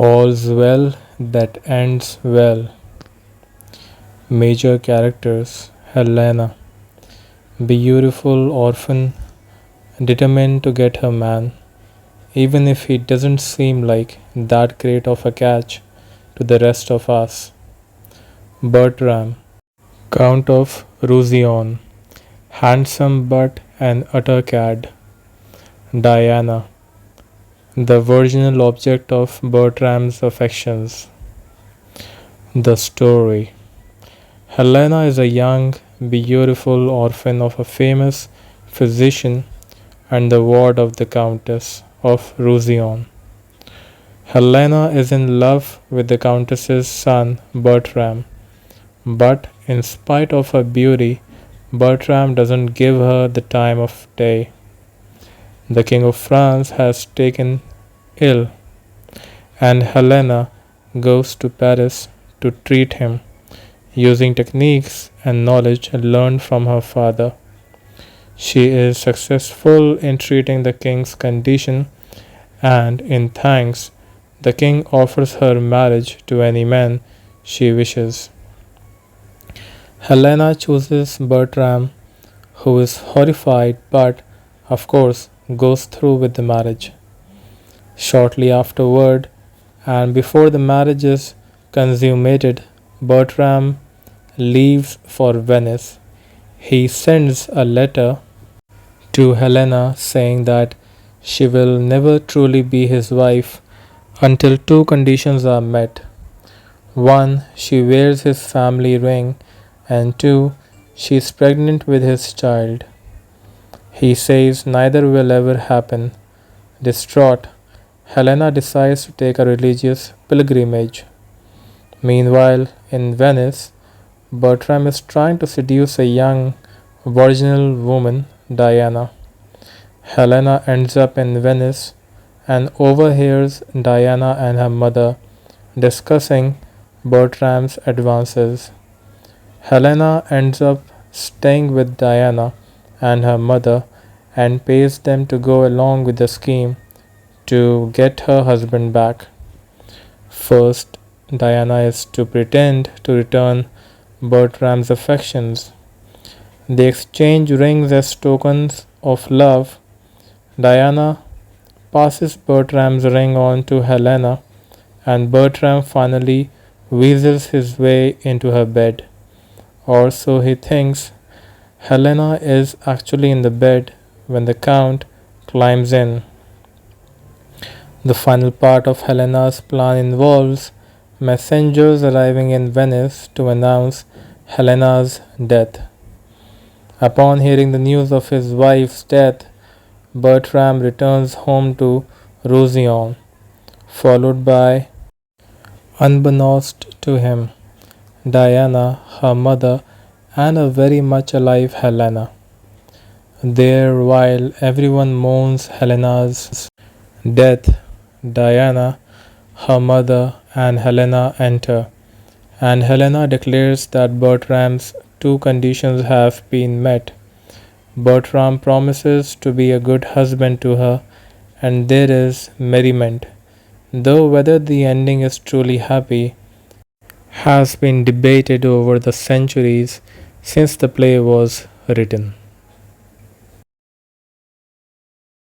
All's well that ends well. Major characters: Helena, beautiful orphan, determined to get her man, even if he doesn't seem like that great of a catch to the rest of us. Bertram, Count of Roussillon, handsome but an utter cad. Diana, the virginal object of Bertram's affections. The story: Helena is a young, beautiful orphan of a famous physician and the ward of the Countess of Roussillon. Helena is in love with the Countess's son Bertram, but in spite of her beauty, Bertram doesn't give her the time of day. The King of France has taken ill, and Helena goes to Paris to treat him, using techniques and knowledge learned from her father. She is successful in treating the king's condition, and in thanks, the king offers her marriage to any man she wishes. Helena chooses Bertram, who is horrified but, of course, goes through with the marriage. Shortly afterward, and before the marriage is consummated, Bertram leaves for Venice. He sends a letter to Helena saying that she will never truly be his wife until two conditions are met. One, she wears his family ring, and two, she is pregnant with his child. He says neither will ever happen. Distraught, Helena decides to take a religious pilgrimage. Meanwhile, in Venice, Bertram is trying to seduce a young, virginal woman, Diana. Helena ends up in Venice and overhears Diana and her mother discussing Bertram's advances. Helena ends up staying with Diana and her mother and pays them to go along with the scheme to get her husband back. First, Diana is to pretend to return Bertram's affections. They exchange rings as tokens of love. Diana passes Bertram's ring on to Helena, and Bertram finally weasels his way into her bed. Or so he thinks. Helena is actually in the bed when the Count climbs in. The final part of Helena's plan involves messengers arriving in Venice to announce Helena's death. Upon hearing the news of his wife's death, Bertram returns home to Roussillon, followed by, unbeknownst to him, Diana, her mother, and a very much alive Helena. There, while everyone mourns Helena's death, Diana, her mother, and Helena enter, and Helena declares that Bertram's two conditions have been met. Bertram promises to be a good husband to her, and there is merriment, though whether the ending is truly happy has been debated over the centuries since the play was written.